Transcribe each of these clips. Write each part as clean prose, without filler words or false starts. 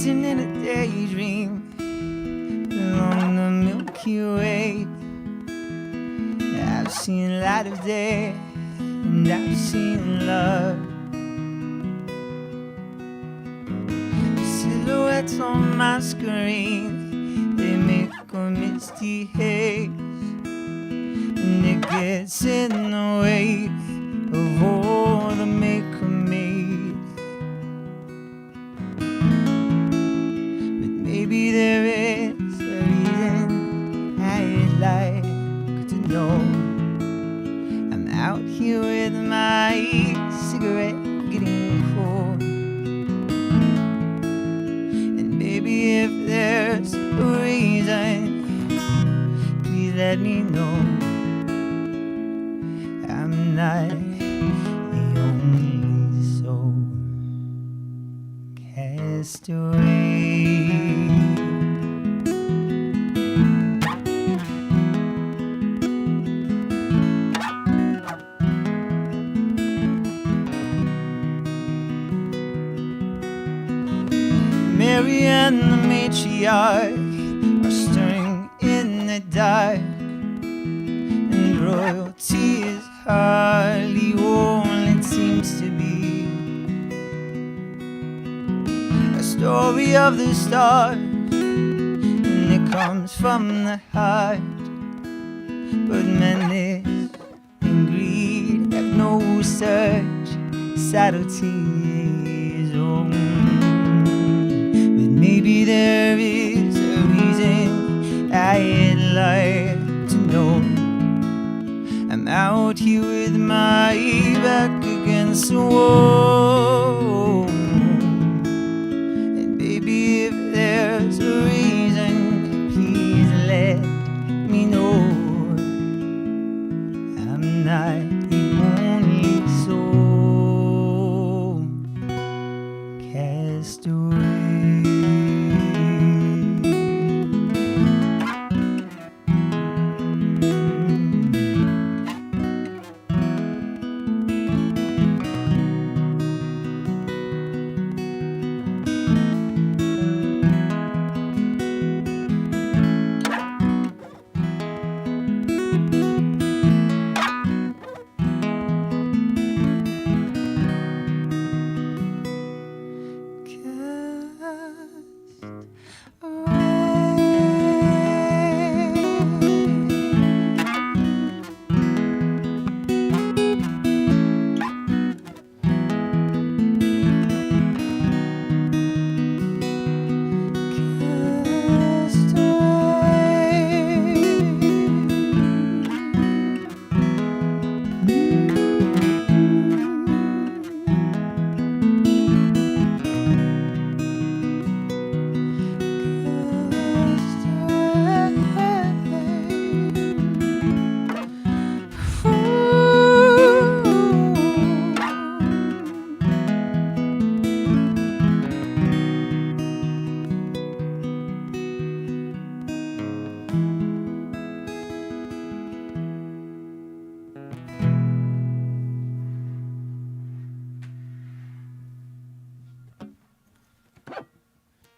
dancing in a daydream along the Milky Way. I've seen light of day and I've seen love. Silhouettes on my screen, they make a misty haze, and it gets in the way of all the make-a-made. But maybe there is a reason I'd like to know. I'm out here with my cigarette getting cold, and maybe if there's a reason, please let me know. I'm not the only soul cast away. Mary and the matriarch are stirring in the dark, and royalty is hardly all it seems to be. A story of the stars, and it comes from the heart. But madness and greed have no such subtleties. Oh, but maybe there is a reason I'd like to know. I'm out here with my back against the wall, and baby, if there's a reason, please let me know. I'm not the only soul cast away.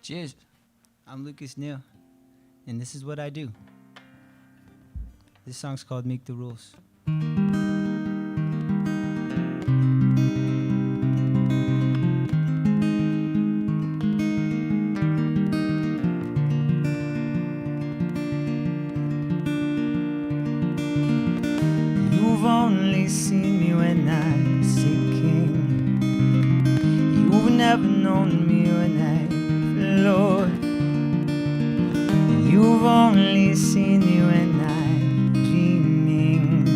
Cheers, I'm Lucas Neal, and this is what I do. This song's called Make the Rules. You've only seen me when I'm sinking. You've never known me when Lord, you've only seen me when I'm dreaming.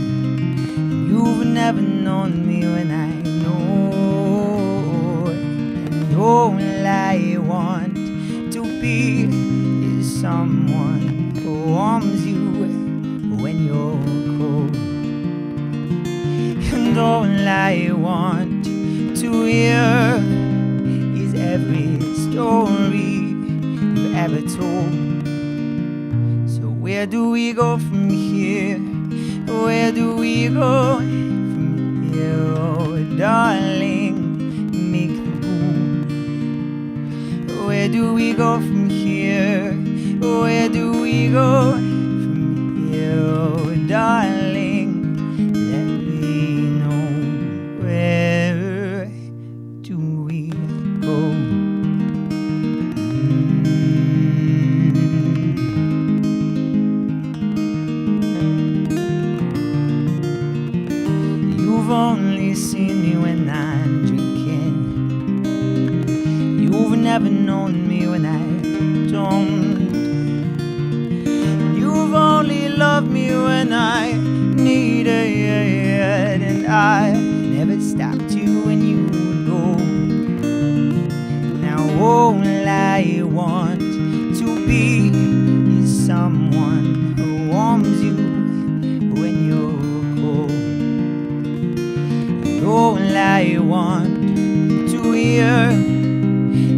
You've never known me when I know. And all I want to be is someone who warms you when you're cold. And all I want to hear is every story you've ever told. So where do we go from here? Where do we go from here? Oh, darling, make the move. Where do we go from here? Where do we go from here? Oh, darling, let me know. Where do we go? You've only seen me when I'm drinking. You've never known me when I don't. You've only loved me when I need it, and I never stopped you when you would go. Now all I want to be is someone who warms you when you're cold. And all I want to hear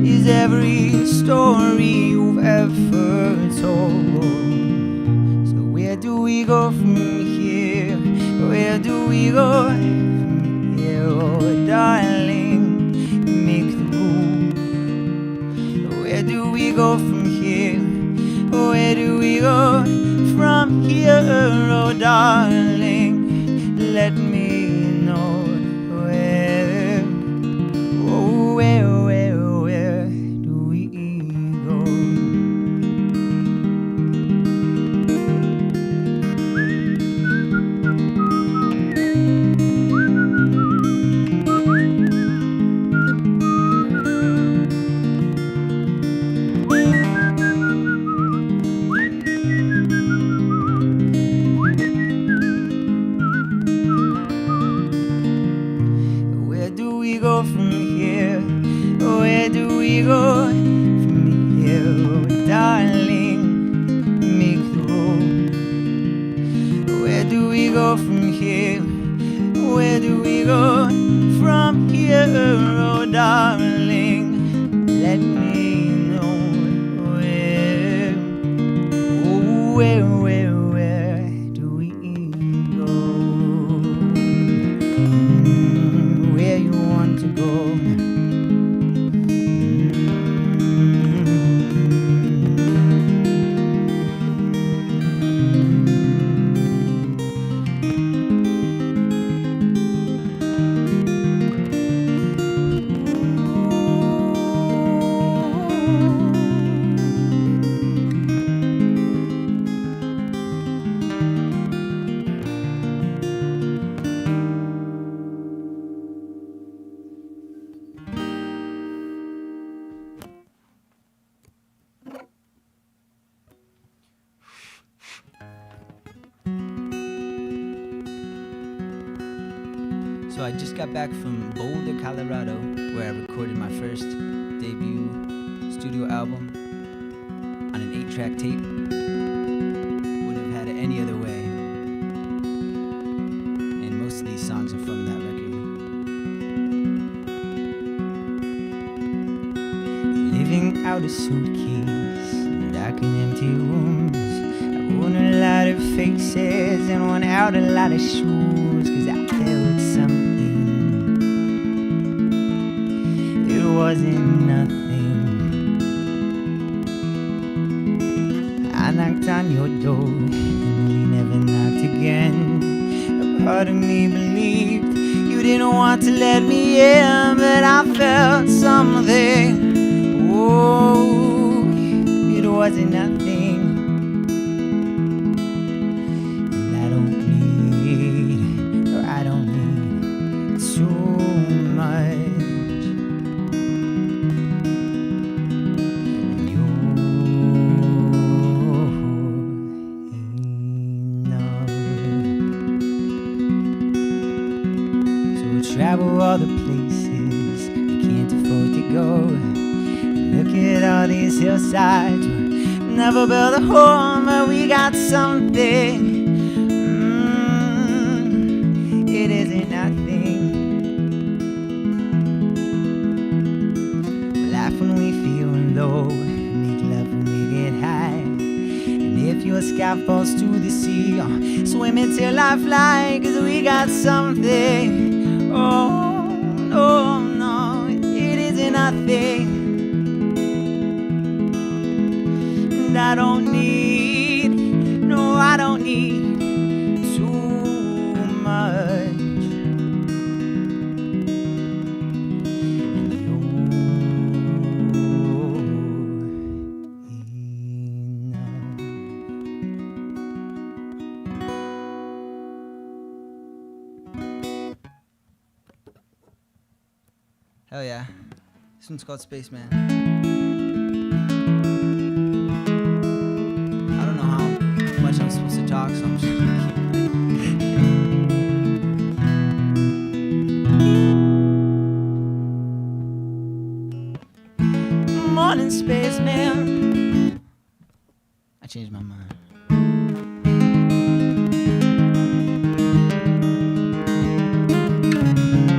is every story you've ever told. So where do we go from here? Where do we go from here? Oh, darling, make the move. Where do we go from here? Where do we go from here? Oh, darling, let me know. Where, oh, where do we go? Where do we go from here? Where do we go from here? Oh, darling, make the road. Where do we go from here? Where do we go from here? Oh, darling, let me know. Where, oh, where do we go? Where you want to go? So I just got back from Boulder, Colorado, where I recorded my first debut studio album on an 8-track tape. Wouldn't have had it any other way. And most of these songs are from that record. Living out a suitcase, dark and empty rooms. I worn a lot of faces and worn out a lot of shoes, 'cause I felt something. It wasn't nothing. I knocked on your door and we never knocked again. A part of me believed you didn't want to let me in, but I felt something. Oh, it wasn't nothing. And I don't need too much. You're enough. So we'll travel all the places we can't afford to go. Look at all these hillsides. We'll never build a home, but we got something. It isn't nothing. We laugh when we feel low, make love when we get high. And if your sky falls to the sea, swim until I fly, 'cause we got something. Oh, no, it isn't nothing. And I don't need, no, I don't need too much. And you're enough. Hell yeah. This one's called Spaceman. I don't know how much I'm supposed to talk, so I'm just gonna keep Morning, Spaceman. I changed my mind.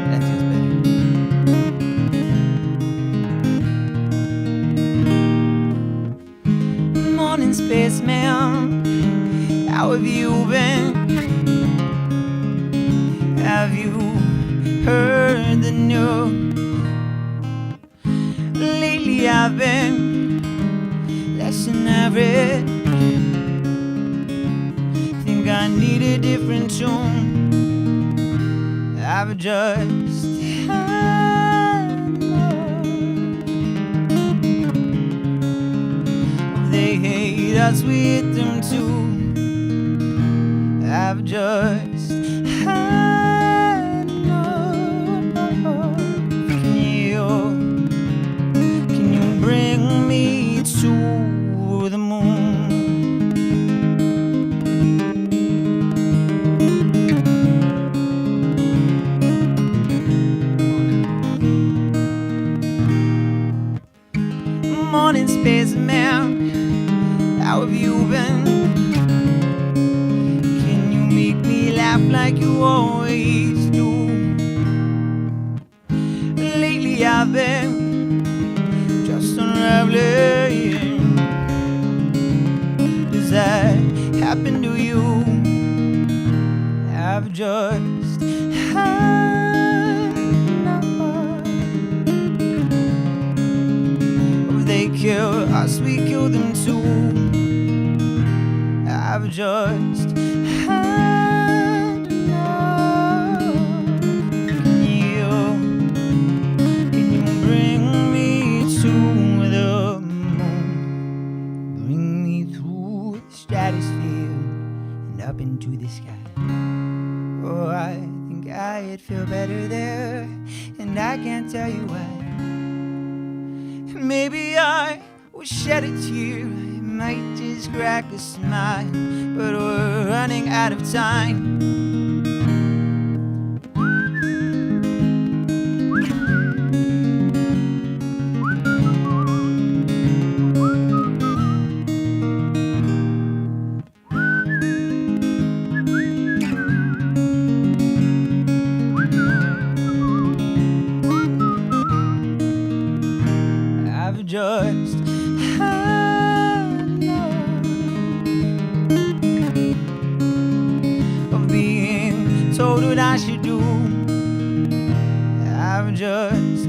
That feels better. Morning, Spaceman. How have you been? Have you heard the news? Lately I've been less than average. Think I need a different tune. I've just had enough. They hate us, we hit them too. I've just had enough. Can you bring me to the moon? Morning, Spaceman. How have you been? Can you make me laugh like you always do? Lately I've been just unraveling. Does that happen to you? I've just had enough. If they kill us, we kill them too. I've just had enough. Can you bring me to the moon? Bring me through the stratosphere and up into the sky. Oh, I think I'd feel better there, and I can't tell you why. Maybe I will shed a tear, might just crack a smile, but we're running out of time. I've just had enough of being told what I should do. I've just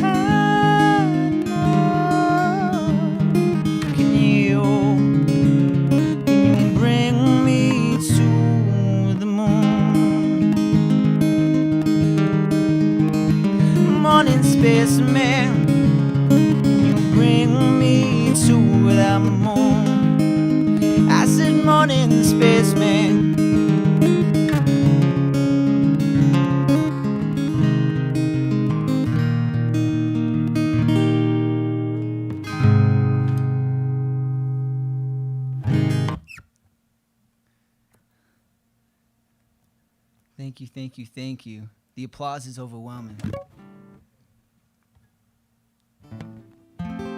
had enough. Can you bring me to the moon? Morning, Spaceman. Bring me to the moon. I said, morning, Spaceman. Thank you, thank you, thank you. The applause is overwhelming.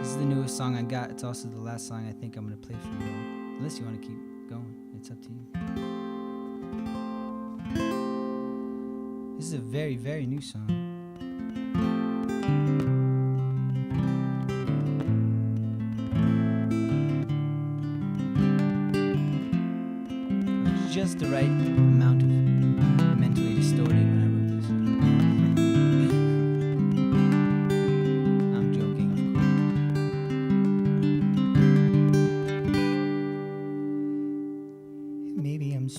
This is the newest song I got. It's also the last song I think I'm going to play for you. Unless you want to keep going. It's up to you. This is a very, very new song. Just the right amount of mentally distorted when I wrote this. I'm joking, of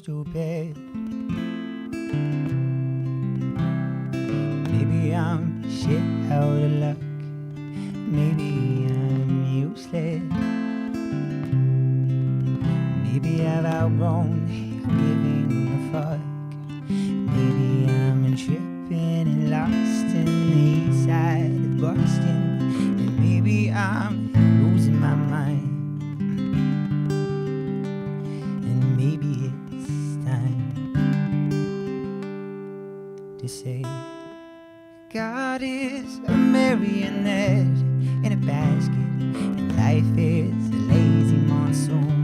stupid. Maybe I'm shit out of luck. Maybe I'm useless. Maybe I've outgrown giving a fuck. Maybe I'm tripping and lost in the east side of Boston. And maybe I'm losing my mind. And maybe it's time to say God is a marionette in a basket, and life is a lazy monsoon.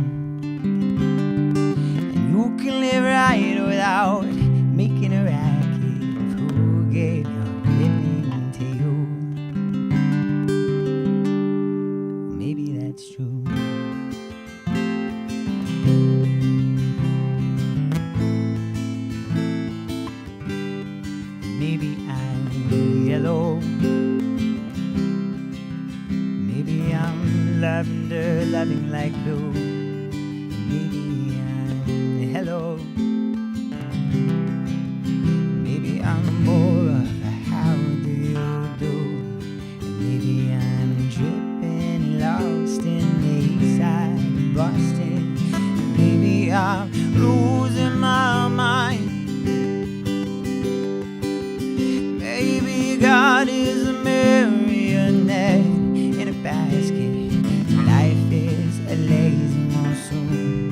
And you can live right without making a racket of who gave your living to you. Maybe that's true. Maybe I'm yellow. Maybe I'm lavender, loving like blue. Maybe I'm hello. Maybe I'm more of a how do you do. Maybe I'm dripping, lost in the east side of Boston. Maybe I'm losing my mind. Maybe God is a marionette in a basket. Life is a lazy monsoon.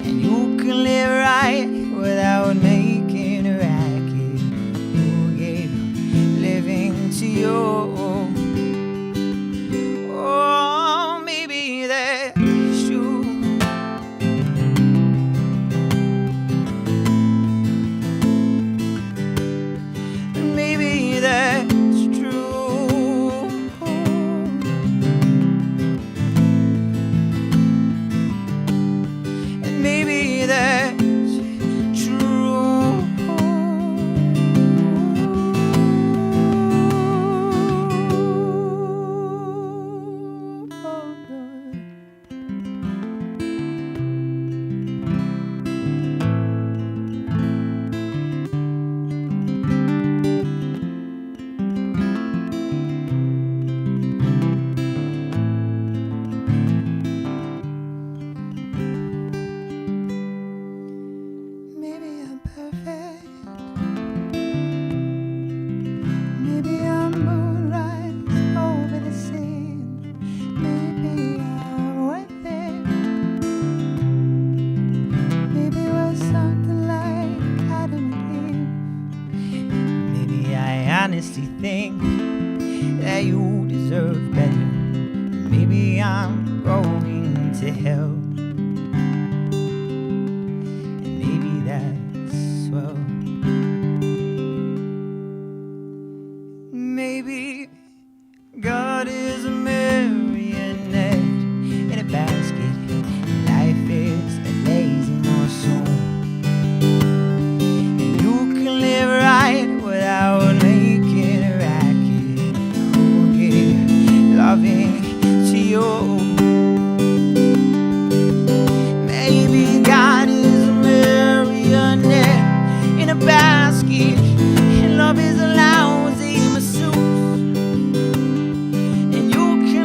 And you can live right without making a racket. Who gave living to you? Oh, maybe that's true. Maybe that's true. And maybe that's true. Oh, God. Maybe I'm perfect. Maybe I'm moonrise over the sand. Maybe I'm worth it. Maybe we're something like Adam and Eve. Maybe I honestly think that you deserve better. Maybe I'm going to hell. Maybe that's swell. Maybe God is a marionette in a basket. Life is a lazy monsoon. And you can live right without making a racket. Who gave loving to you? Maybe God is a marionette in a basket, and love is a lousy masseuse. And you can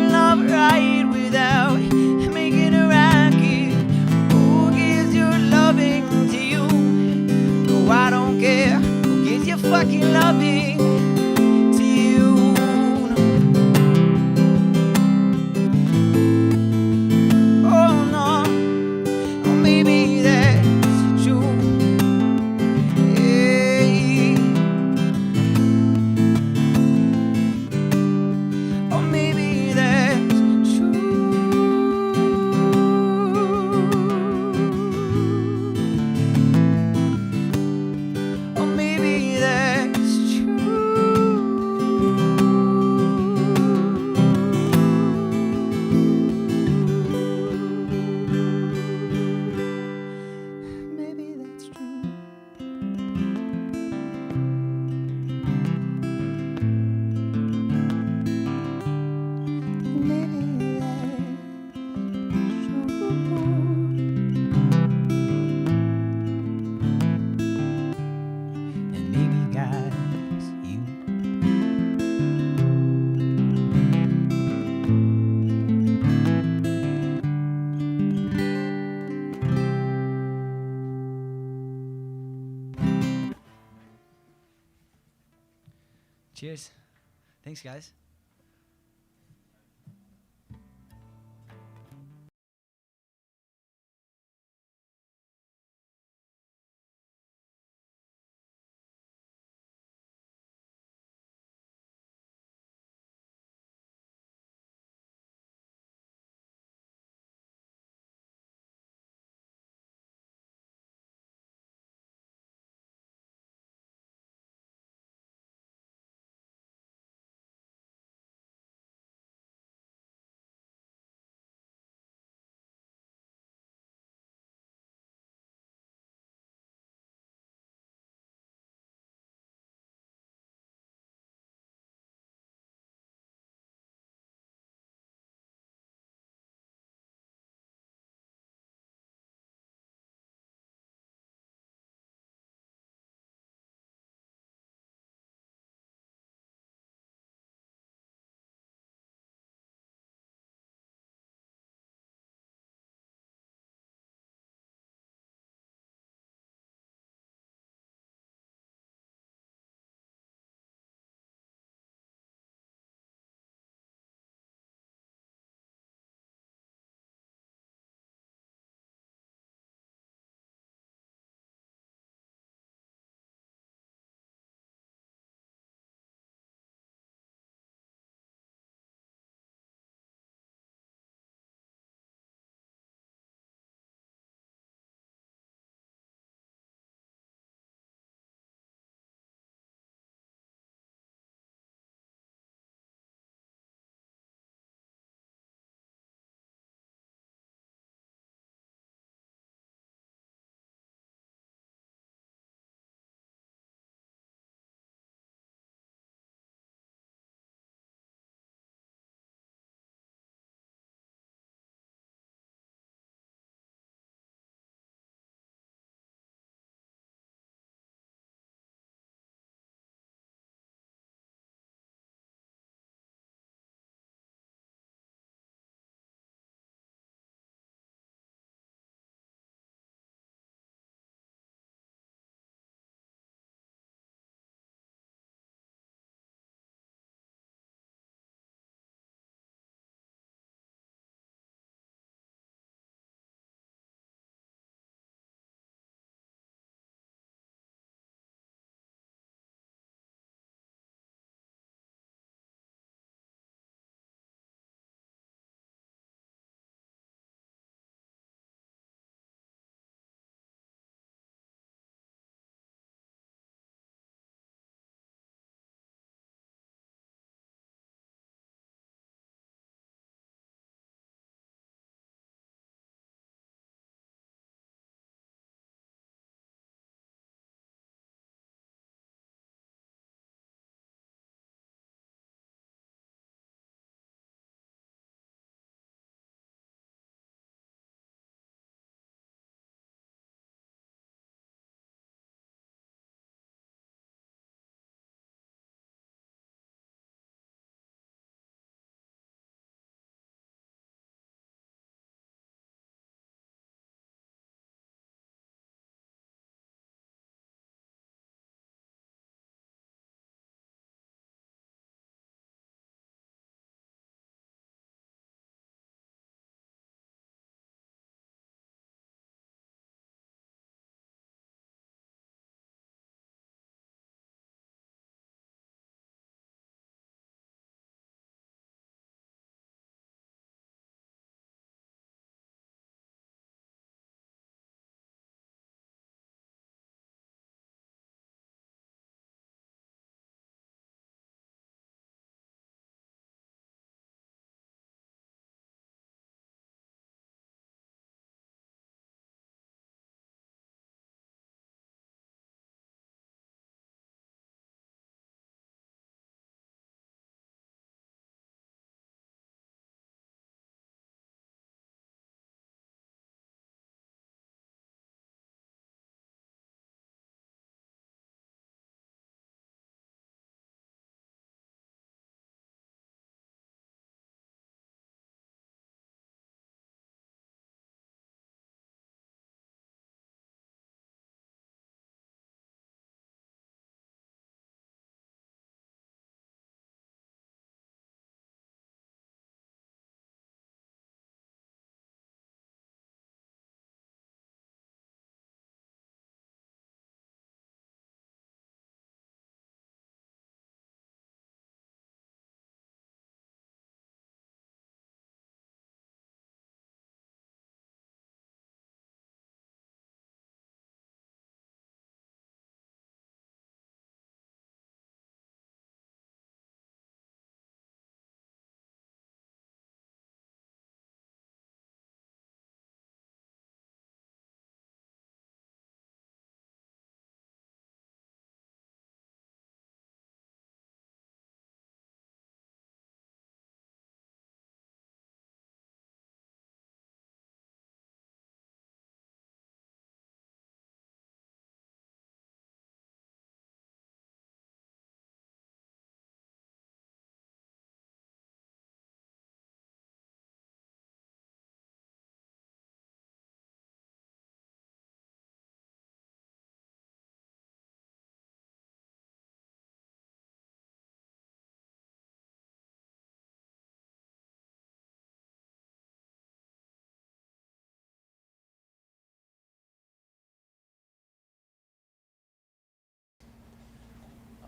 Cheers. Thanks, guys.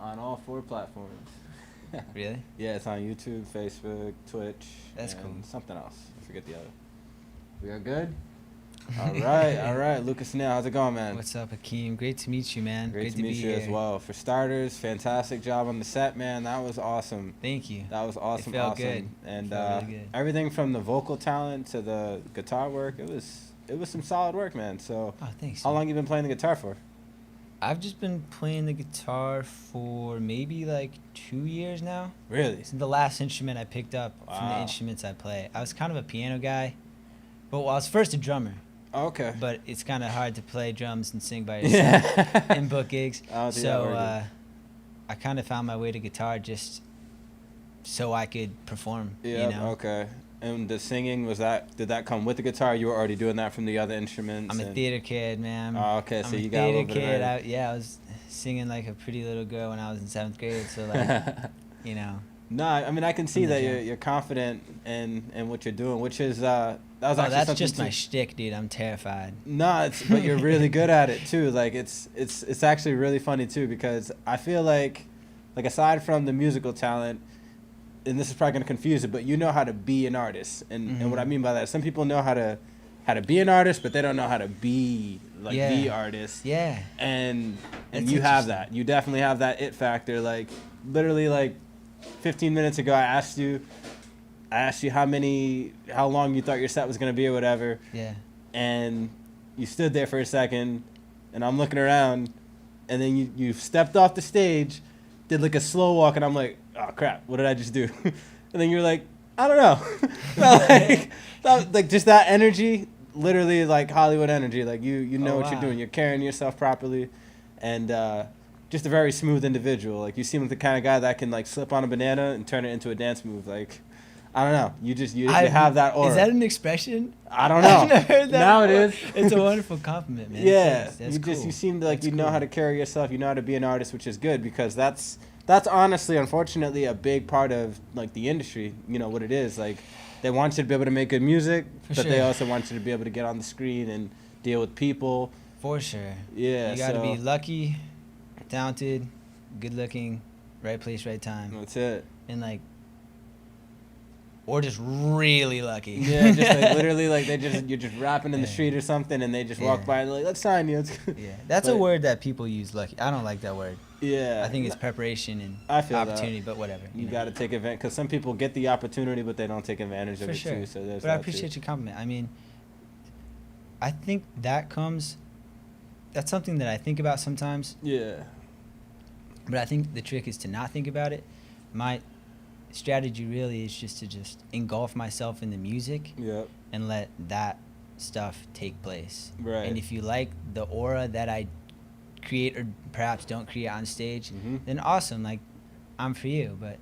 on all 4 platforms. Really? Yeah, it's on YouTube, Facebook, Twitch. That's and cool. Something else. I forget the other. We are good? All right. Lucas Nail, how's it going, man? What's up, Hakeem? Great to meet you, man. Great to meet be you here. as well. For starters, fantastic job on the set, man. That was awesome. Thank you. That was awesome. It felt awesome. good. And really good. everything from the vocal talent to the guitar work, it was some solid work, man. So, thanks. How long you been playing the guitar for? I've just been playing the guitar for maybe like 2 years now. Really? It's the last instrument I picked up from the Wow. instruments I play. I was kind of a piano guy, but I was first a drummer. Okay. But it's kind of hard to play drums and sing by yourself and book gigs. So I kind of found my way to guitar just so I could perform. Yeah. You know? Okay. And the singing, did that come with the guitar? You were already doing that from the other instruments? I'm a theater kid, man. Oh, okay. So you got a theater little bit kid. of I was singing like a pretty little girl when I was in 7th grade. So like, you know. No, I mean I can see that you're confident in what you're doing, which is that was actually that's something just my shtick, dude. I'm terrified. No, but you're really good at it too. Like it's actually really funny too, because I feel like aside from the musical talent, and this is probably gonna confuse it, but you know how to be an artist, and what I mean by that, some people know how to be an artist, but they don't know how to be the artist. Yeah. And That's you have that. You definitely have that it factor. Like literally 15 minutes ago, I asked you how long you thought your set was going to be or whatever. Yeah. And you stood there for a second, and I'm looking around, and then you stepped off the stage, did like a slow walk, and I'm like, oh crap, what did I just do? And then you're like, I don't know. like just that energy, literally like Hollywood energy. Like you know what you're doing. You're carrying yourself properly, and just a very smooth individual. Like you seem like the kind of guy that can like slip on a banana and turn it into a dance move. Like I don't know. You have that aura. Is that an expression? I don't know. I've never heard that now before. It is. It's a wonderful compliment, man. Yeah. That's cool. You seem like you know cool. how to carry yourself. You know how to be an artist, which is good, because that's honestly, unfortunately, a big part of like the industry. You know what it is. Like they want you to be able to make good music, but they also want you to be able to get on the screen and deal with people. For sure. Yeah. You got to be lucky, talented, good looking, right place, right time. That's it. And like, or just really lucky. Yeah, just like literally like you're just rapping in the street or something, and they just walk by and they're like, let's sign you. Yeah, that's a word that people use, lucky. I don't like that word. Yeah. I think it's preparation and opportunity, but whatever. You got to take advantage, because some people get the opportunity, but they don't take advantage of it too. So there's but I appreciate your compliment. I mean, I think that's something that I think about sometimes. Yeah. But I think the trick is to not think about it. My strategy really is just to engulf myself in the music. Yep. And let that stuff take place. Right. And if you like the aura that I create or perhaps don't create on stage, then awesome. Like, I'm for you. But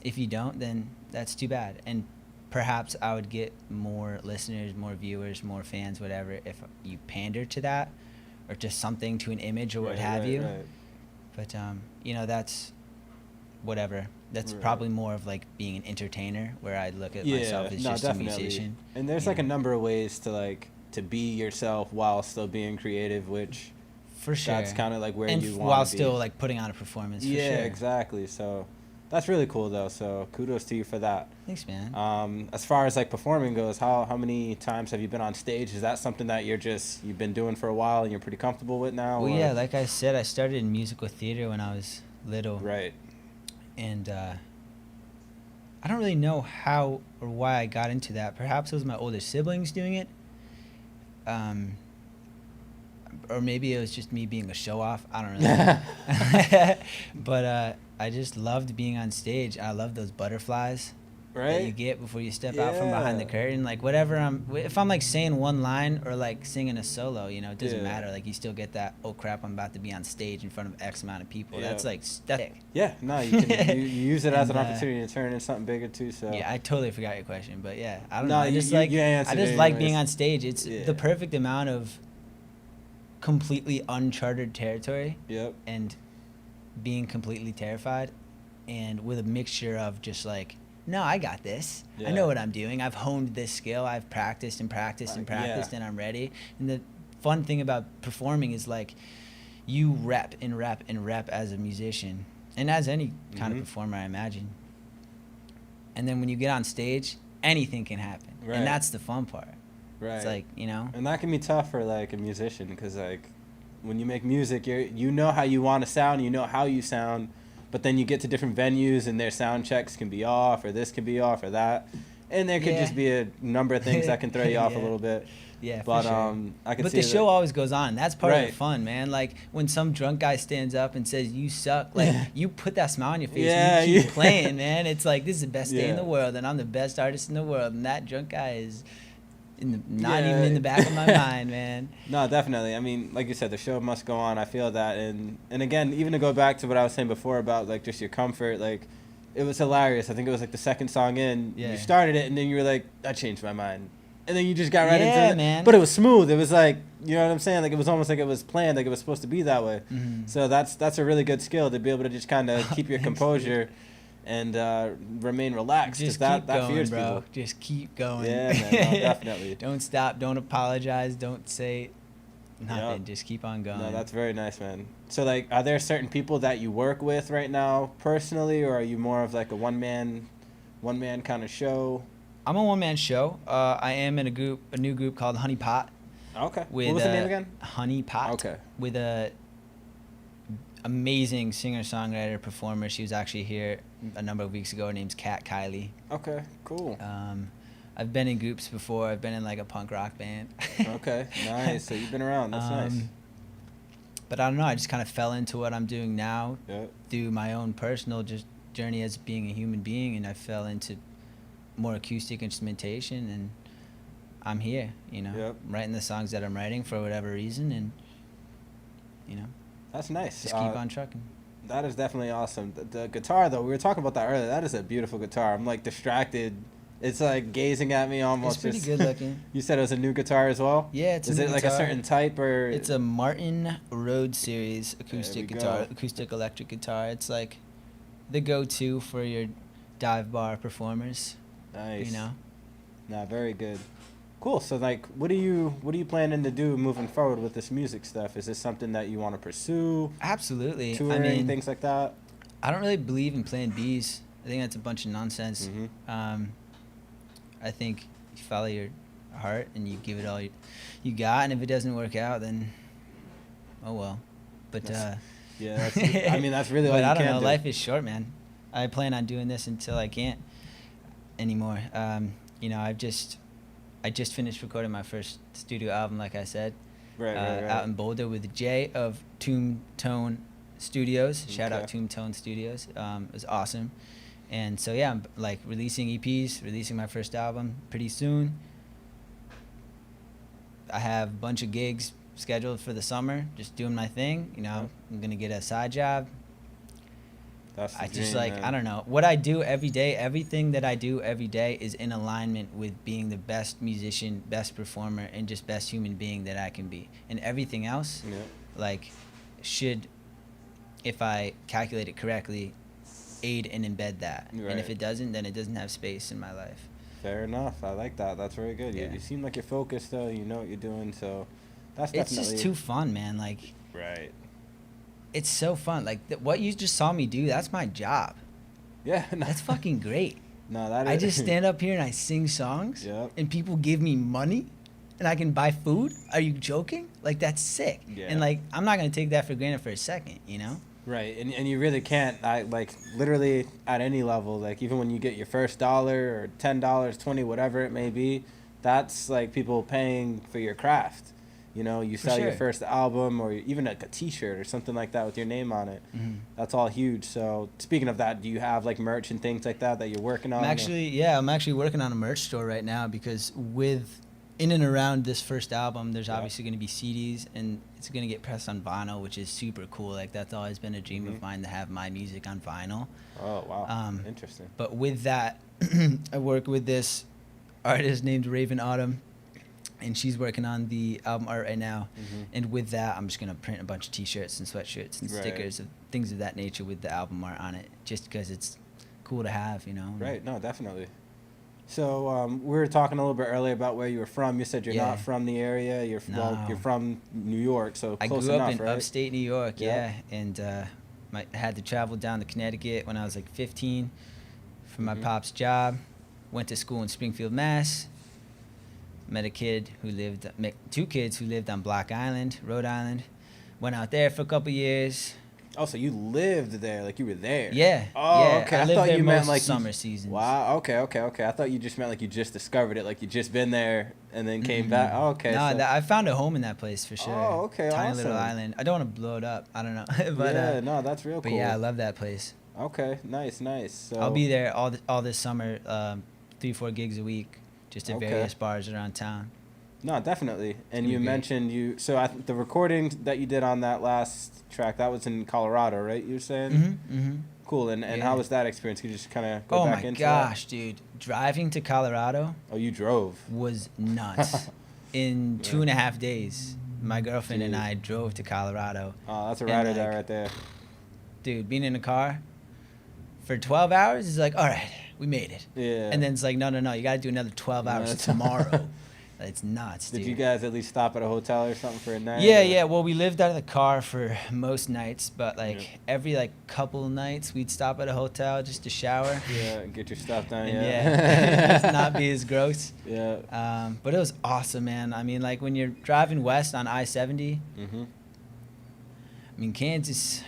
if you don't, then that's too bad. And perhaps I would get more listeners, more viewers, more fans, whatever, if you pander to that or just something, to an image or what have you. Right. But, that's whatever. That's probably more of like being an entertainer, where I look at myself as just definitely. a musician. And there's like a number of ways to be yourself while still being creative, which for sure, that's kind of like where and you want to be. while still like putting on a performance. For yeah, sure. exactly. So that's really cool though. So kudos to you for that. Thanks, man. As far as like performing goes, how many times have you been on stage? Is that something that you've been doing for a while and you're pretty comfortable with now? Well, yeah, like I said, I started in musical theater when I was little. Right. And I don't really know how or why I got into that. Perhaps it was my older siblings doing it. Or maybe it was just me being a show-off. I don't really know. But I just loved being on stage. I love those butterflies that you get before you step out from behind the curtain. Like, whatever if I'm like saying one line or like singing a solo, it doesn't matter. Like, you still get that, oh crap, I'm about to be on stage in front of X amount of people. That's like static. Yeah, no, you can you use it as an opportunity to turn into something bigger too. So yeah, I totally forgot your question, but yeah, I don't know. I just you like being on stage. It's the perfect amount of completely uncharted territory. Yep. And being completely terrified, and with a mixture of just like, no, I got this. I know what I'm doing. I've honed this skill. I've practiced and practiced and practiced, and I'm ready. And the fun thing about performing is like, you rep and rep and rep as a musician and as any kind of performer, I imagine. And then when you get on stage, anything can happen, Right. and that's the fun part. Right. It's like, you know, And that can be tough for like a musician, because like when you make music, you know how you want to sound, you know how you sound, but then you get to different venues and their sound checks can be off, or this can be off, or that, and there could just be a number of things that can throw you off a little bit. Yeah, But for sure. I can But see the show always goes on. That's part of the Right. fun, man. Like when some drunk guy stands up and says you suck, like you put that smile on your face Yeah, and you keep yeah. playing, man. It's like this is the best day in Yeah. the world, and I'm the best artist in the world, and that drunk guy is not Yeah. even in the back of my mind, man. No, definitely. I mean, like you said, the show must go on. I feel that, and again, even to go back to what I was saying before about like just your comfort, like it was hilarious. I think it was like the second song in, Yeah. you started it, and then you were like, I changed my mind, and then you just got right Yeah, into it. man. But it was smooth. It was like, you know what I'm saying? Like it was almost like it was planned, like it was supposed to be that way. Mhm. So that's a really good skill, to be able to just kind of keep your Thanks, composure and remain relaxed. 'Cause Just that keep that going, fears bro. people. Just keep going. Yeah, man. No, definitely. Don't stop. Don't apologize. Don't say nothing. Yep. Just keep on going. No, that's very nice, man. So, like, are there certain people that you work with right now personally, or are you more of like a one man kind of show? I'm a one-man show. I am in a new group called Honey Pot. Okay. With, What was the name again? Honey Pot. Okay. With a amazing singer-songwriter performer. She was actually here a number of weeks ago. Her name's Kat Kylie. Okay. Cool. I've been in groups before. I've been in like a punk rock band. Okay. Nice. So you've been around. That's nice. But I don't know. I just kind of fell into what I'm doing now Yep. through my own personal just journey as being a human being, and I fell into more acoustic instrumentation, and I'm here, you know, Yep. writing the songs that I'm writing for whatever reason, and you know, That's nice. just keep on trucking. That is definitely awesome. The guitar, though, we were talking about that earlier. That is a beautiful guitar. I'm like distracted. It's like gazing at me almost. It's pretty just- good looking. You said it was a new guitar as well? Yeah, it's Is a it new like guitar. a certain type, or? It's a Martin Rhodes series we acoustic go. guitar, acoustic electric guitar. It's like the go-to for your dive bar performers. Nice. You know. Nah, very good. Cool. So, like, what are you planning to do moving forward with this music stuff? Is this something that you want to pursue? Absolutely. Touring, I mean, things like that? I don't really believe in playing B's. I think that's a bunch of nonsense. Mhm. I think you follow your heart and you give it all you got, and if it doesn't work out, then oh well. But Yeah, that's, I mean, that's really all but you I don't can know. do. Life is short, man. I plan on doing this until I can't anymore. You know, I just finished recording my first studio album, like I said, Right. out in Boulder with Jay of Tomb Tone Studios. Shout out Okay. Tomb Tone Studios. It was awesome. And so yeah, I'm like releasing EPs, releasing my first album pretty soon. I have a bunch of gigs scheduled for the summer, just doing my thing. You know, I'm gonna get a side job. That's the I just dream, like man. I don't know what I do every day. Everything that I do every day is in alignment with being the best musician, best performer, and just best human being that I can be. And everything else, Yeah. like, should, if I calculate it correctly, aid and embed that. And if Right. it doesn't, then it doesn't have space in my life. Fair enough. I like that. That's very good. Yeah. You seem like you're focused, though. You know what you're doing, so that's It's definitely just too fun, man. Like, right. it's so fun. Like, what you just saw me do, that's my job. Yeah. That's fucking great. No, that is. I just stand up here and I sing songs, Yep. and people give me money, and I can buy food. Are you joking? Like, that's sick. Yeah. And like, I'm not gonna take that for granted for a second, you know? Right, and you really can't. I like literally at any level. Like even when you get your first dollar or $10, 20, whatever it may be, that's like people paying for your craft. You know, you For sell your sure. first album or even like a T-shirt or something like that with your name on it. Mhm. That's all huge. So speaking of that, do you have like merch and things like that you're working on? I'm actually working on a merch store right now because in and around this first album, there's Yeah. obviously going to be CDs, and it's going to get pressed on vinyl, which is super cool. Like, that's always been a dream Mhm. of mine to have my music on vinyl. Oh wow, Um, interesting. But with that, I work with this artist named Raven Autumn, and she's working on the album art right now. Mhm. And with that, I'm just going to print a bunch of T-shirts and sweatshirts and Right. stickers and things of that nature with the album art on it, just because it's cool to have, you know? Right. No, definitely. So we were talking a little bit earlier about where you were from. You said you're Yeah. not from the area. You're No. from New York, so I close grew enough, up in right? upstate New York, Yeah. yeah. And I had to travel down to Connecticut when I was like 15 for my Mhm. pop's job. Went to school in Springfield, Mass. Met two kids who lived on Block Island, Rhode Island. Went out there for a couple years. Oh, so you lived there, like you were there. Yeah. Oh, yeah. okay. I I lived thought there you meant most like summer seasons. Wow. Okay. I thought you just meant like you just discovered it, like you just been there and then came back. Oh, okay. No, so. I found a home in that place for sure. Oh, okay. Tiny little awesome. island. I don't want to blow it up. I don't know. but yeah. No, that's real but cool. yeah, I love that place. Okay. Nice. So. I'll be there all this summer, 3-4 gigs a week, just at Okay. various bars around town. No, definitely. And you Great. mentioned the recording that you did on that last track, that was in Colorado, right? You were saying? Mm-hmm. Cool. And Yeah. how was that experience? Could you just kind of go Oh back my into gosh, dude! Driving to Colorado that? Oh, you drove. was nuts. In 2.5 days, my girlfriend and Dude. I drove to Colorado. Oh, that's a And, rider like, there right there. Dude, being in a car for 12 hours is like, all right, we made it. Yeah. And then it's like, no, you got to do another 12 hours tomorrow. It's nuts, dude. Did you guys at least stop at a hotel or something for a night? Yeah, or- yeah. Well, we lived out of the car for most nights, but like Yeah. every like couple nights, we'd stop at a hotel just to shower. Yeah, get your stuff done. And Yeah. just not be as gross. Yeah. But it was awesome, man. I mean, like when you're driving west on I-70, Mhm. I mean, Kansas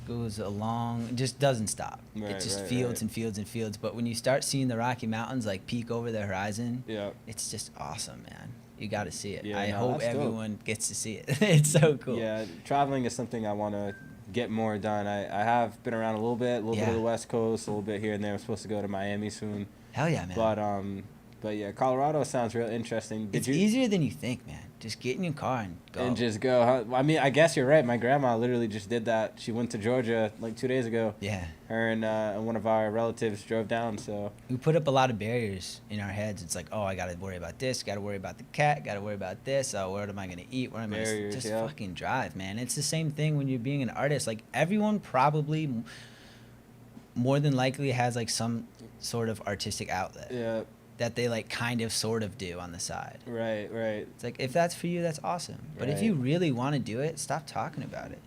goes along, it just doesn't stop. Right, it's just right, fields right. and fields and fields. But when you start seeing the Rocky Mountains like peek over the horizon, Yeah. it's just awesome, man. You got to see it. Yeah, I no, hope that's dope. everyone gets to see it. It's so cool. Yeah, traveling is something I want to get more done. I have been around a little bit of Yeah. the West Coast, a little bit here and there. I'm supposed to go to Miami soon. Hell yeah, man. But yeah, Colorado sounds real interesting. It's easier than you think, man. Just get in your car and go. And just go. Huh? I mean, I guess you're right. My grandma literally just did that. She went to Georgia like 2 days ago. Yeah. Her and one of our relatives drove down. So We put up a lot of barriers in our heads. It's like, oh, I got to worry about this. Got to worry about the cat. Got to worry about this. Oh, what am I going to eat? What am I going to Barriers, just yeah. fucking drive, man. It's the same thing when you're being an artist. Like everyone probably more than likely has like some sort of artistic outlet yeah, that they like kind of sort of do on the side. right. It's like if that's for you, that's awesome. But if Right. you really want to do it, stop talking about it.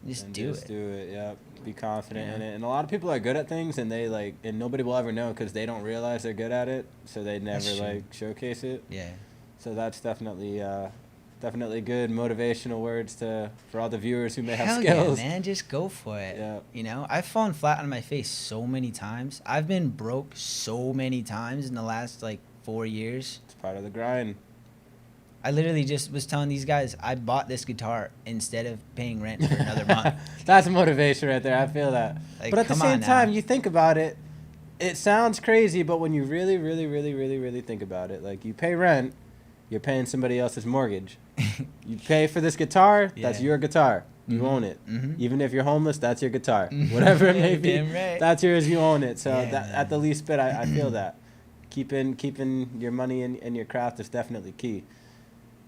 Just And do just it. do it. Yeah, be confident in Yeah. it. And a lot of people are good at things, and and nobody will ever know because they don't realize they're good at it, so they never That's true. like showcase it. Yeah. So that's definitely good motivational words for all the viewers who may have Hell skills. yeah, man. Just go for it. Yeah. You know, I've fallen flat on my face so many times. I've been broke so many times in the last like 4 years. It's part of the grind. I literally just was telling these guys I bought this guitar instead of paying rent for another month. That's motivation right there. I feel that. Like, But at the come on same now. time, you think about it, it sounds crazy, but when you really, really, really, really, really think about it, like you pay rent, you're paying somebody else's mortgage. You pay for this guitar, that's Yeah. your guitar. You Mhm. own it. Mhm. Even if you're homeless, that's your guitar. Mhm. Whatever it Yeah, may be, damn right. that's yours. You own it. So Yeah, that, man. at the least bit, I feel that. Keeping your money in your craft is definitely key.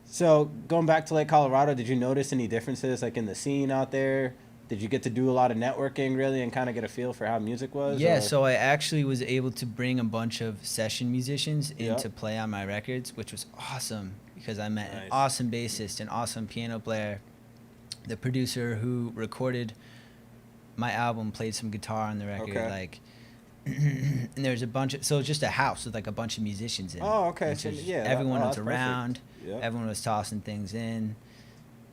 So going back to like Colorado, did you notice any differences like in the scene out there? Did you get to do a lot of networking really and kind of get a feel for how music was? Yeah, or- so I actually was able to bring a bunch of session musicians in Yep. to play on my records, which was awesome because I met Nice. an awesome bassist, an awesome piano player. The producer who recorded my album played some guitar on the record, Okay. like, and there's a bunch of, so it's just a house with like a bunch of musicians in it. Oh, okay. which So, was- yeah, everyone was that's perfect. around, Yeah. everyone was tossing things in,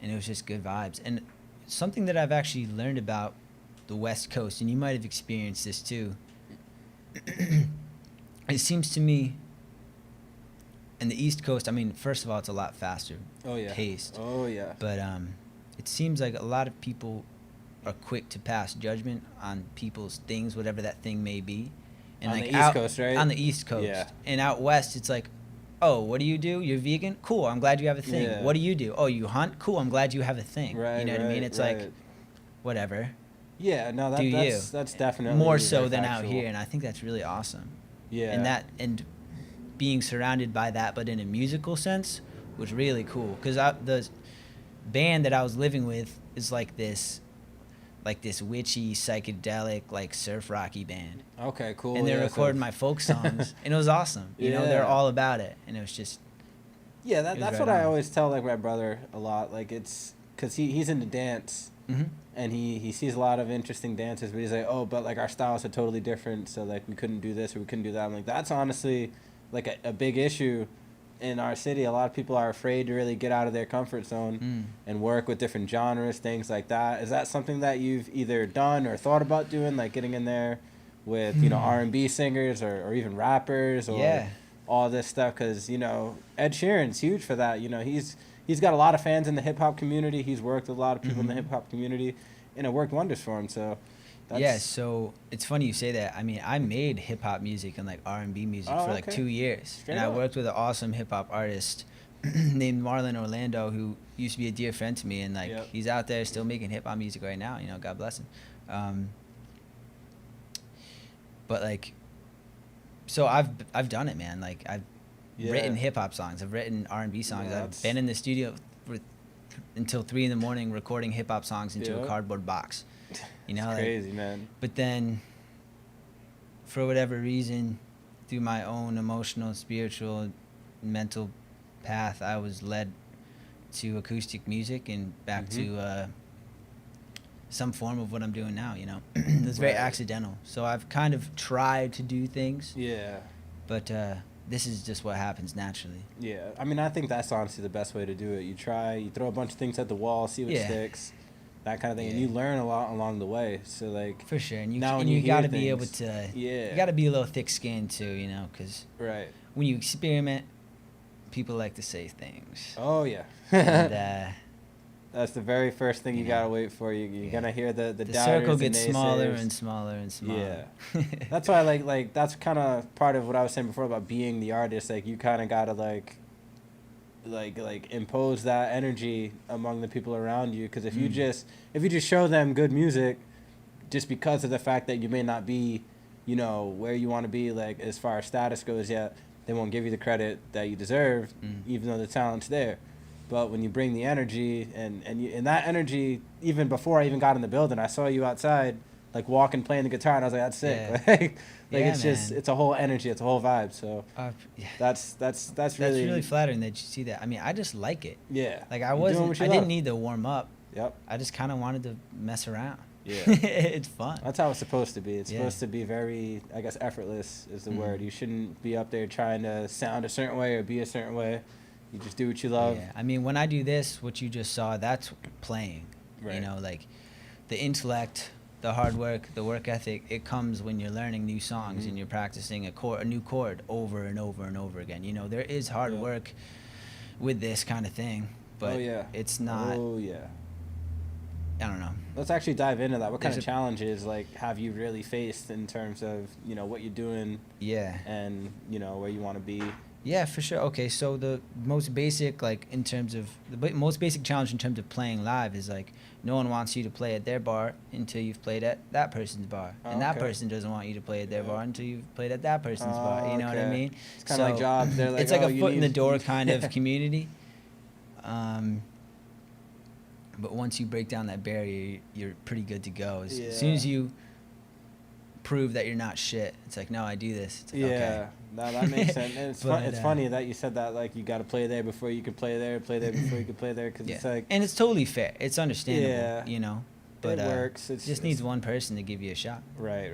and it was just good vibes. And something that I've actually learned about the West Coast, and you might have experienced this too, it seems to me, and the East Coast, I mean, first of all, it's a lot faster Oh yeah. paced, Oh yeah. but it seems like a lot of people are quick to pass judgment on people's things, whatever that thing may be. And On like the East Coast, right? On the East Coast. Yeah. And out West, it's like, oh, what do you do? You're vegan? Cool, I'm glad you have a thing. Yeah. What do you do? Oh, you hunt? Cool, I'm glad you have a thing. Right. You know what I mean? It's right. like, whatever. Yeah. No, do that's definitely More so very than out factual. here, and I think that's really awesome. Yeah. And being surrounded by that, but in a musical sense, was really cool. Because the band that I was living with is like this witchy, psychedelic, like surf rocky band. Okay. Cool. And they're yeah, recording so, my folk songs, and it was awesome. You know, they're Yeah. all about it, and it was just Yeah, it was that's right what I on. always tell like my brother a lot. Like it's because he's into dance, Mhm. and he sees a lot of interesting dances, but he's like, oh, but like our styles are totally different, so like we couldn't do this or we couldn't do that. I'm like, that's honestly like a big issue in our city. A lot of people are afraid to really get out of their comfort zone and work with different genres, things like that. Is that something that you've either done or thought about doing, like getting in there with, you know, R&B singers or even rappers or all this stuff? Because, you know, Ed Sheeran's huge for that. You know, he's got a lot of fans in the hip-hop community. He's worked with a lot of people in the hip-hop community, and it worked wonders for him. So yeah, so it's funny you say that. I mean, I made hip-hop music and like R&B music for like 2 years. Straight up. I worked with an awesome hip-hop artist named Marlon Orlando, who used to be a dear friend to me, and like he's out there still making hip-hop music right now, you know, God bless him. But like, so I've done it, man. Like I've written hip-hop songs, I've written R&B songs. I've been in the studio until 3 a.m. recording hip-hop songs into a cardboard box. You know, it's crazy, man. But then, for whatever reason, through my own emotional, spiritual, mental path, I was led to acoustic music and back to some form of what I'm doing now, you know. It was very accidental. So I've kind of tried to do things. Yeah. But this is just what happens naturally. Yeah. I mean, I think that's honestly the best way to do it. You try, you throw a bunch of things at the wall, see what sticks. That kind of thing, and you learn a lot along the way. So like, for sure, and you got to be able to, you got to be a little thick-skinned too, you know, because when you experiment, people like to say things. Oh yeah, and, that's the very first thing you gotta wait for. You're gonna hear the circle gets smaller and smaller and smaller. Yeah, that's why like that's kind of part of what I was saying before about being the artist. Like you kind of gotta like impose that energy among the people around you, because if you just show them good music just because of the fact that you may not be, you know, where you want to be, like as far as status goes yet, they won't give you the credit that you deserve, even though the talent's there. But when you bring the energy and that energy, even before I even got in the building, I saw you outside like walking, playing the guitar, and I was like, that's sick. It's just, it's a whole energy, it's a whole vibe. So that's really flattering that you see that. I mean, I just like it. Yeah. Like I didn't need to warm up. Yep. I just kind of wanted to mess around. Yeah. It's fun. That's how it's supposed to be. It's supposed to be very, I guess, effortless is the word. You shouldn't be up there trying to sound a certain way or be a certain way. You just do what you love. Yeah. I mean, when I do this, what you just saw, that's playing. Right. You know, like the intellect, the hard work, the work ethic, it comes when you're learning new songs and you're practicing a new chord over and over and over again. You know, there is hard work with this kind of thing, but it's not. Oh, yeah. I don't know. Let's actually dive into that. What kind of challenges, like, have you really faced in terms of, you know, what you're doing? Yeah. And, you know, where you want to be? Yeah, for sure. Okay, so the most basic, like, in terms of, the most basic challenge in terms of playing live is, like, no one wants you to play at their bar until you've played at that person's bar. And that person doesn't want you to play at their bar until you've played at that person's bar. You know what I mean? It's kind of like jobs. They're like, it's like a foot in the door kind of community. But once you break down that barrier, you're pretty good to go. As soon as you prove that you're not shit, it's like, no, I do this. It's like, okay. No, that makes sense. And it's funny that you said that, like, you got to play there before you can play there before you can play there, because it's like... And it's totally fair. It's understandable, you know? But it works. It just needs one person to give you a shot. Right.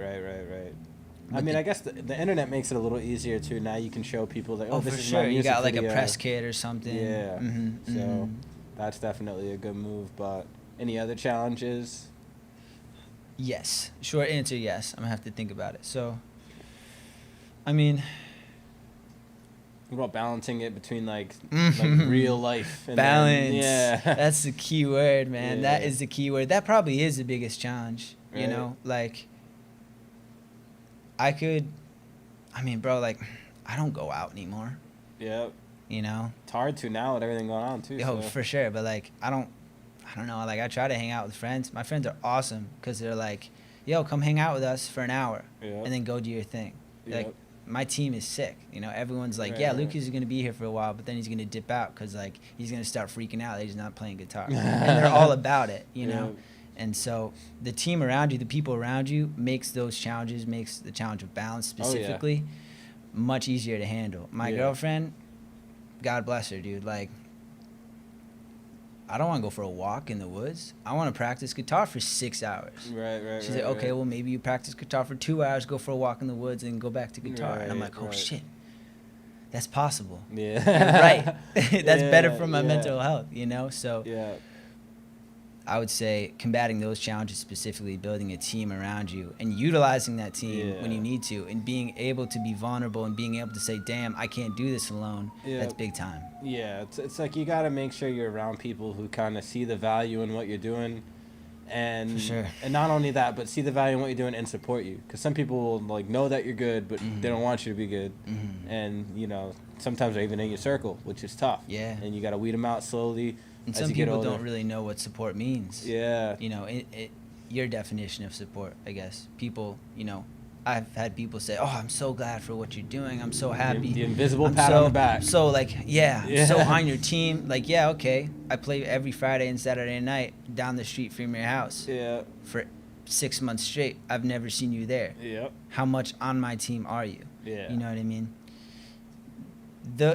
I mean, I guess the internet makes it a little easier, too. Now you can show people, like, this is my music you got, like, video. a press kit or something. Yeah. So that's definitely a good move. But any other challenges? Yes. Short answer, yes. I'm going to have to think about it. So, I mean... What about balancing it between, like real life? And balance. That's the key word, man. Yeah. That is the key word. That probably is the biggest challenge, you know? Like, I mean, bro, like, I don't go out anymore. Yep. You know? It's hard to now with everything going on, too. Yo, for sure. But, like, I don't know. Like, I try to hang out with friends. My friends are awesome because they're like, yo, come hang out with us for an hour and then go do your thing. Like, my team is sick. You know, everyone's like, Lucas is going to be here for a while, but then he's going to dip out because, like, he's going to start freaking out that he's not playing guitar. And they're all about it, you know? And so the team around you, the people around you, makes those challenges, makes the challenge of balance specifically much easier to handle. My girlfriend, God bless her, dude. Like, I don't want to go for a walk in the woods. I want to practice guitar for 6 hours. Right. She's like, okay, well, maybe you practice guitar for 2 hours, go for a walk in the woods, and go back to guitar. And I'm like, oh, shit. That's possible. Yeah. You're right. That's better for my mental health, you know? So yeah. I would say combating those challenges, specifically building a team around you and utilizing that team when you need to, and being able to be vulnerable and being able to say, damn, I can't do this alone. That's big time. Yeah, it's like you got to make sure you're around people who kind of see the value in what you're doing. And For sure. And not only that, but see the value in what you're doing and support you. Because some people will like know that you're good, but they don't want you to be good. And, you know, sometimes they're even in your circle, which is tough. Yeah. And you got to weed them out slowly. And some people don't really know what support means. Yeah. You know, your definition of support, I guess. People, you know, I've had people say, oh, I'm so glad for what you're doing. I'm so happy. The invisible pat on the back. So, like, so on your team. Like, yeah, okay. I play every Friday and Saturday night down the street from your house. Yeah. For 6 months straight. I've never seen you there. Yep. How much on my team are you? Yeah. You know what I mean?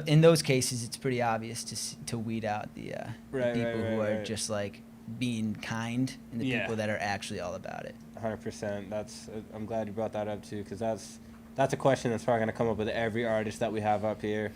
In those cases, it's pretty obvious to weed out the people who are just like being kind, and the people that are actually all about it. 100%. I'm glad you brought that up too, because that's a question that's probably gonna come up with every artist that we have up here,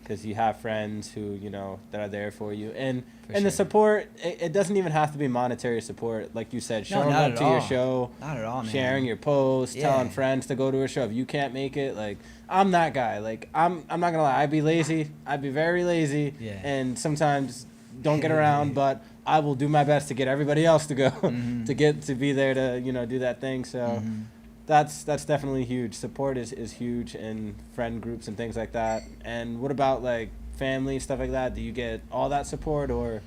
because you have friends who, you know, that are there for you, and the support. It doesn't even have to be monetary support, like you said. Showing up to your show, not at all, man. Sharing your posts, telling friends to go to a show if you can't make it. Like, I'm that guy. Like, I'm not gonna lie. I'd be lazy. I'd be very lazy, and sometimes don't get around, but I will do my best to get everybody else to go, to be there to, you know, do that thing. So that's definitely huge. Support is huge, and friend groups and things like that. And what about like family, stuff like that? Do you get all that support, or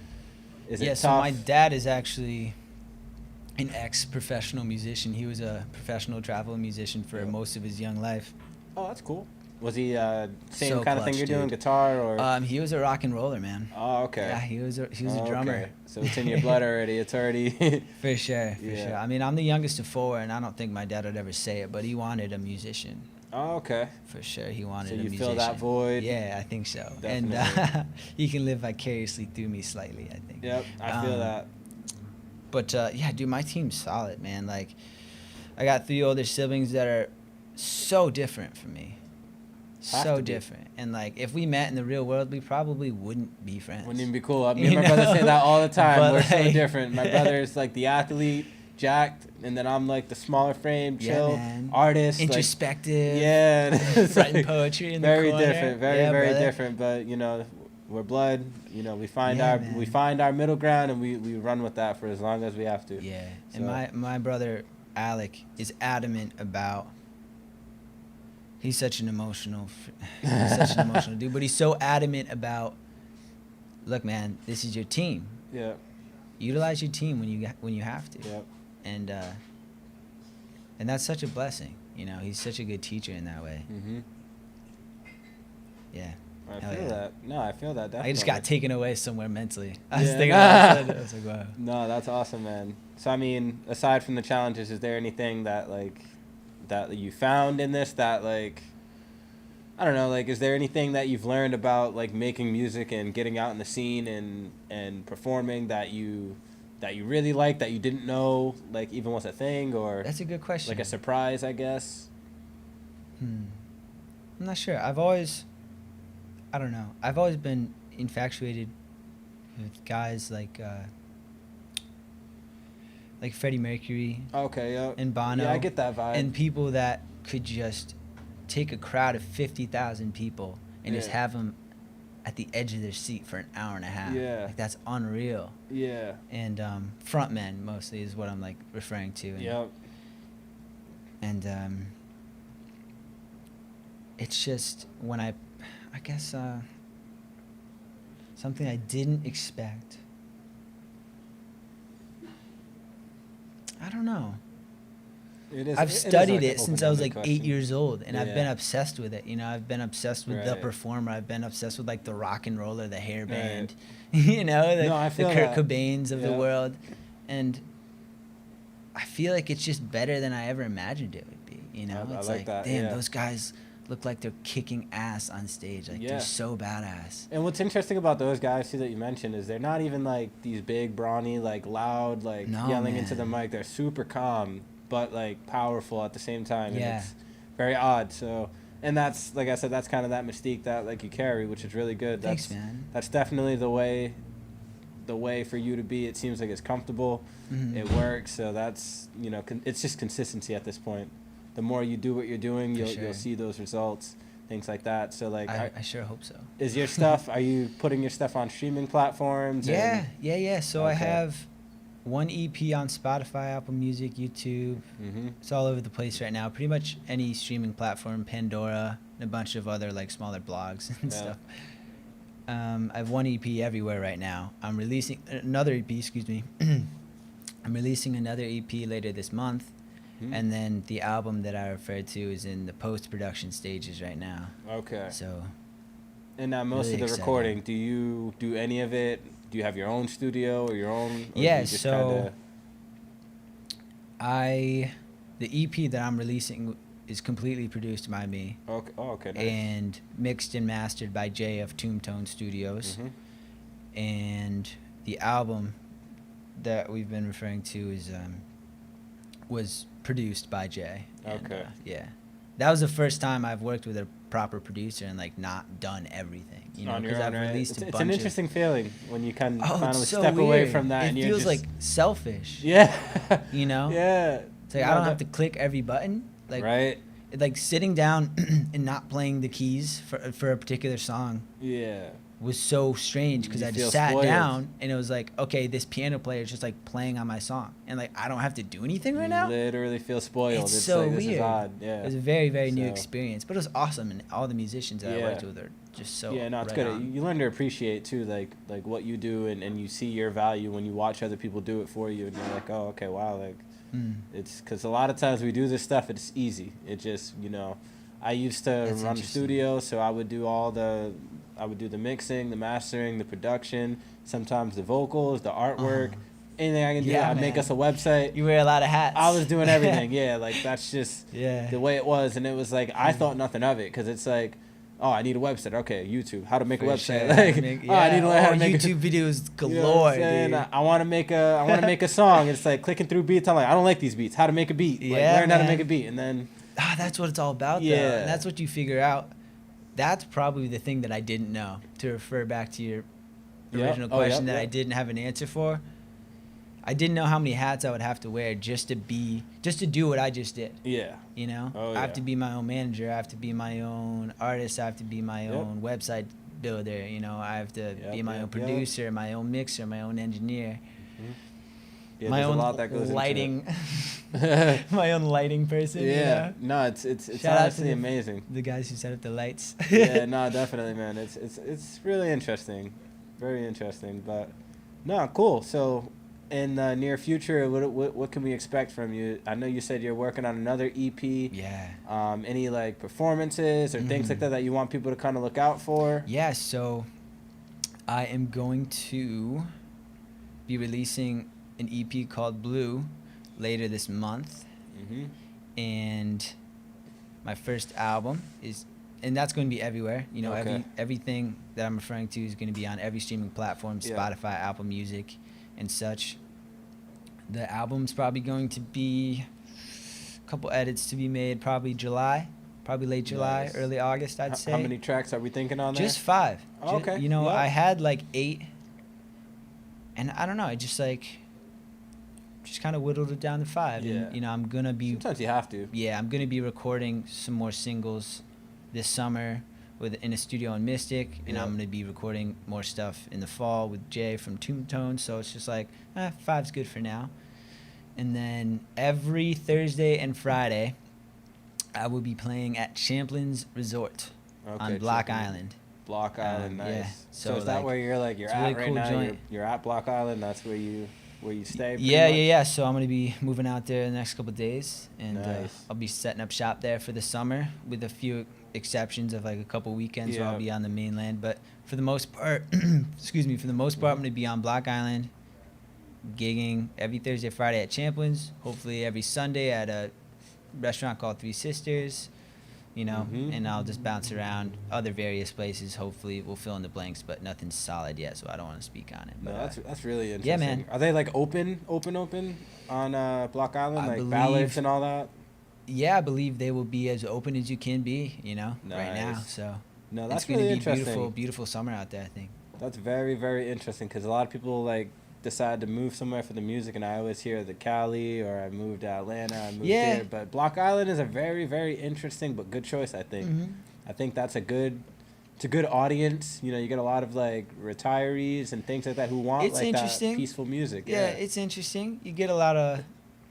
is it tough? So my dad is actually an ex-professional musician. He was a professional travel musician for most of his young life. Oh, that's cool. Was he same So kind of thing you're doing, guitar, or? He was a rock and roller, man. Oh, okay. Yeah, he was a drummer. Okay. So it's in your blood already. It's already. For sure. I mean, I'm the youngest of four, and I don't think my dad would ever say it, but he wanted a musician. Oh, okay. For sure, he wanted a musician. So you fill that void. Yeah, I think so. Definitely. And he can live vicariously through me slightly, I think. Yep, I feel that. But yeah, dude, my team's solid, man. Like, I got 3 older siblings that are so different from me. So different. And like, if we met in the real world, we probably wouldn't be friends. Wouldn't even be cool. Me and my brother say that all the time. We're so different. My brother is like the athlete, jacked, and then I'm like the smaller frame, chill, artist, introspective. Like, writing poetry in the corner. Very different. Very different. But you know, we're blood. You know, we find our middle ground, and we run with that for as long as we have to. Yeah. So. And my brother Alec is adamant about. He's such an emotional dude, but he's so adamant about, look, man, this is your team. Yeah. Utilize your team when you have to. Yep. And that's such a blessing. You know, he's such a good teacher in that way. Mhm. Yeah. I feel that. No, I feel that definitely. I just got taken away somewhere mentally. I was thinking about it. I was like, wow. No, that's awesome, man. So I mean, aside from the challenges, is there anything that you found in this that like, I don't know, like, is there anything that you've learned about like making music and getting out in the scene and performing that you really like, that you didn't know like even was a thing, or that's a good question, like a surprise, I guess? I'm not sure. I've always been infatuated with guys like Freddie Mercury. Okay, yeah. And Bono. Yeah, I get that vibe. And people that could just take a crowd of 50,000 people and just have them at the edge of their seat for an hour and a half. Yeah. Like, that's unreal. Yeah. And frontmen mostly is what I'm like referring to. And, yep. And it's just when I guess something I didn't expect. I don't know. I've studied it since I was like 8 years old, and I've been obsessed with it. You know, I've been obsessed with the performer. I've been obsessed with like the rock and roller, the hair band, you know, the Kurt Cobains of the world. And I feel like it's just better than I ever imagined it would be. You know, it's like, damn, those guys look like they're kicking ass on stage. Like, they're so badass. And what's interesting about those guys, too, that you mentioned is they're not even, like, these big, brawny, like, loud, like, yelling into the mic. They're super calm, but, like, powerful at the same time. And it's very odd. So, and that's, like I said, that's kind of that mystique that, like, you carry, which is really good. Thanks, man. That's definitely the way for you to be. It seems like it's comfortable. It works. So that's, you know, it's just consistency at this point. The more you do what you're doing, you'll see those results, things like that. So, like, I sure hope so. Is your stuff, are you putting your stuff on streaming platforms? Yeah. So I have one EP on Spotify, Apple Music, YouTube. It's all over the place right now. Pretty much any streaming platform, Pandora, and a bunch of other, like, smaller blogs and stuff. I have one EP everywhere right now. I'm releasing another EP, I'm releasing another EP later this month. And then the album that I referred to is in the post-production stages right now. Okay. So. And now most of the recording, do you do any of it? Do you have your own studio or your own? Or yeah. So. The EP that I'm releasing is completely produced by me. Okay. Oh, okay. Nice. And mixed and mastered by Jay of Tombstone Studios. And the album that we've been referring to is was produced by Jay. Okay. And, that was the first time I've worked with a proper producer and, like, not done everything. You know, because I've released a bunch. It's an interesting feeling when you can finally step away from that. It feels like selfish. Yeah. You know. Yeah. It's like I don't have to click every button. Like, right. Like sitting down and not playing the keys for a particular song. Yeah. Was so strange because I just sat down and it was like, okay, this piano player is just, like, playing on my song, and, like, I don't have to do anything right now. Literally feel spoiled. It's so like, weird. This is odd. Yeah. It was a very, very new experience, but it was awesome, and all the musicians that I worked with are just so. Yeah, no, it's good. You learn to appreciate too, like what you do, and you see your value when you watch other people do it for you, and you're like, oh, okay, wow, like, it's because a lot of times we do this stuff, it's easy. It just, you know, I used to run a studio, so I would do the mixing, the mastering, the production, sometimes the vocals, the artwork, anything I can do. I'd make us a website. You wear a lot of hats. I was doing everything, like, that's just the way it was. And it was like, I thought nothing of it, because it's like, oh, I need a website. Okay, YouTube. How to make a website? Like, I need to learn how to make YouTube videos galore, dude. I want to make a song. It's like clicking through beats. I'm like, I don't like these beats. How to make a beat? Like, learn how to make a beat, and then. That's what it's all about, though. And that's what you figure out. That's probably the thing that I didn't know, to refer back to your original question that I didn't have an answer for. I didn't know how many hats I would have to wear just to do what I just did. Yeah. You know? I have to be my own manager. I have to be my own artist. I have to be my own website builder. You know, I have to be my own producer, my own mixer, my own engineer. Yeah, my own lighting, my own lighting person. Yeah, you know? No, it's honestly amazing. The guys who set up the lights. Yeah, no, definitely, man. It's really interesting, very interesting. But no, cool. So, in the near future, what can we expect from you? I know you said you're working on another EP. Yeah. Any, like, performances or things like that you want people to kind of look out for? Yeah. So, I am going to be releasing an EP called Blue later this month. And my first album and that's going to be everywhere. You know, everything that I'm referring to is going to be on every streaming platform, Spotify, Apple Music, and such. The album's probably going to be a couple edits to be made, probably late July, early August, I'd say. How many tracks are we thinking on there? Just 5. Oh, okay. You know, I had like 8, and I don't know, I just kind of whittled it down to 5. Yeah. And, you know, I'm going to be... Sometimes you have to. Yeah, I'm going to be recording some more singles this summer in a studio in Mystic, and I'm going to be recording more stuff in the fall with Jay from Tombstone, so it's just like, 5's good for now. And then every Thursday and Friday, I will be playing at Champlin's Resort on Block Island. Block Island, nice. Yeah. So is that where you're at really right cool now? Joint. You're at Block Island. That's where you stay. Yeah. So I'm gonna be moving out there in the next couple of days, and I'll be setting up shop there for the summer, with a few exceptions of like a couple weekends where I'll be on the mainland. But for the most part, I'm gonna be on Block Island, gigging every Thursday, Friday at Champlin's. Hopefully every Sunday at a restaurant called Three Sisters. you know, and I'll just bounce around other various places. Hopefully, we'll fill in the blanks, but nothing's solid yet, so I don't want to speak on it. But, no, that's really interesting. Yeah, man. Are they like open on Block Island, like ballads and all that? Yeah, I believe they will be as open as you can be, you know, right now. So no, that's it's going really to be interesting. beautiful summer out there, I think. That's very, very interesting because a lot of people like decide to move somewhere for the music, and I always hear the Cali or I moved to Atlanta, I moved there. But Block Island is a very, very interesting but good choice, I think. I think that's a good audience. You know, you get a lot of like retirees and things like that who want like that peaceful music. Yeah, it's interesting. You get a lot of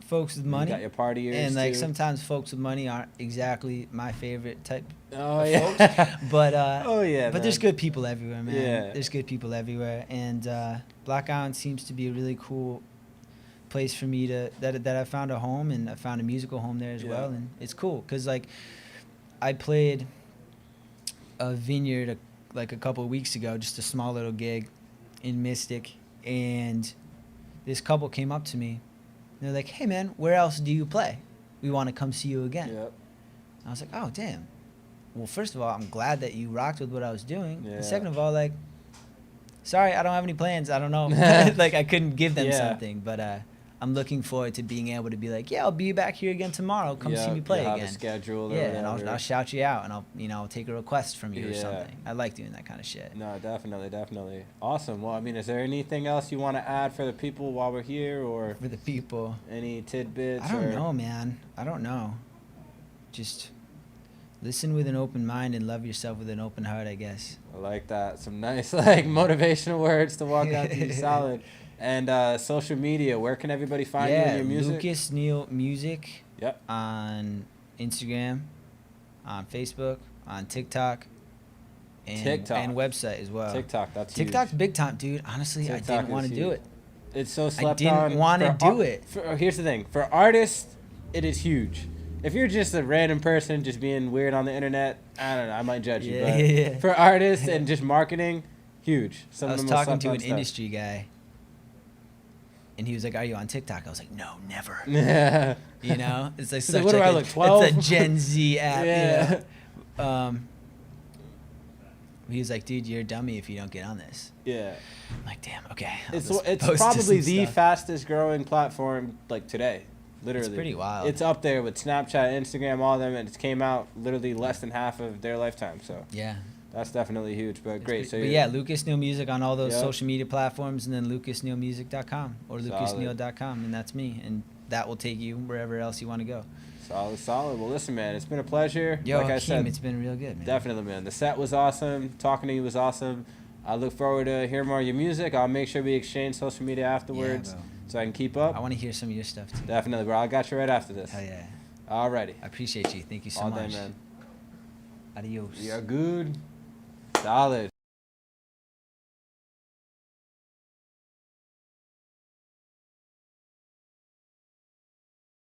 folks with money. You got your partiers and like too. Sometimes folks with money aren't exactly my favorite type of folks. But but there's good people everywhere, man. Yeah. There's good people everywhere, and Block Island seems to be a really cool place for me that I found a home, and I found a musical home there as well, and it's cool because like I played a vineyard a couple of weeks ago, just a small little gig in Mystic, and this couple came up to me. They're like, "Hey, man, where else do you play? We want to come see you again." Yep. I was like, "Oh, damn. Well, first of all, I'm glad that you rocked with what I was doing. Yeah. And second of all, like, sorry, I don't have any plans. I don't know. Like, I couldn't give them something. But I'm looking forward to being able to be like, yeah, I'll be back here again tomorrow. Come see me play again. Have a schedule. Yeah, and I'll shout you out, and I'll take a request from you or something. I like doing that kind of shit. No, definitely. Awesome. Well, I mean, is there anything else you want to add for the people while we're here, or for the people? Any tidbits? I don't know, man. I don't know. Just listen with an open mind and love yourself with an open heart, I guess. I like that. Some nice like motivational words to walk out to be solid. And social media, where can everybody find you and your music? Lucas Neal Music. Yep. On Instagram, on Facebook, on TikTok, and website as well. TikTok's big time, dude. Honestly, I didn't want to do it. It's so slept on. I didn't want to do it. Here's the thing. For artists, it is huge. If you're just a random person just being weird on the internet, I don't know, I might judge you. But for artists and just marketing, huge. I was talking to an industry guy, and he was like, "Are you on TikTok?" I was like, "No, never." Yeah. You know, it's like such what do I look, 12? It's a Gen Z app. Yeah. You know? He was like, "Dude, you're a dummy if you don't get on this." Yeah. I'm like, "Damn, okay." It's probably the fastest growing platform like today. Literally. It's pretty wild. It's up there with Snapchat, Instagram, all of them, and it came out literally less than half of their lifetime. So yeah, that's definitely huge. But great. But yeah, Lucas Neal Music on all those social media platforms, and then lucasnealmusic.com or lucasneal.com, and that's me, and that will take you wherever else you want to go. Solid. Well, listen, man, it's been a pleasure. Yo, like I said, it's been real good, man. Definitely, man. The set was awesome. Talking to you was awesome. I look forward to hearing more of your music. I'll make sure we exchange social media afterwards. Yeah, so I can keep up. I want to hear some of your stuff, too. Definitely, bro. I got you right after this. Hell yeah. Alrighty. I appreciate you. Thank you so much. All day, man. Adios. You're good. Solid.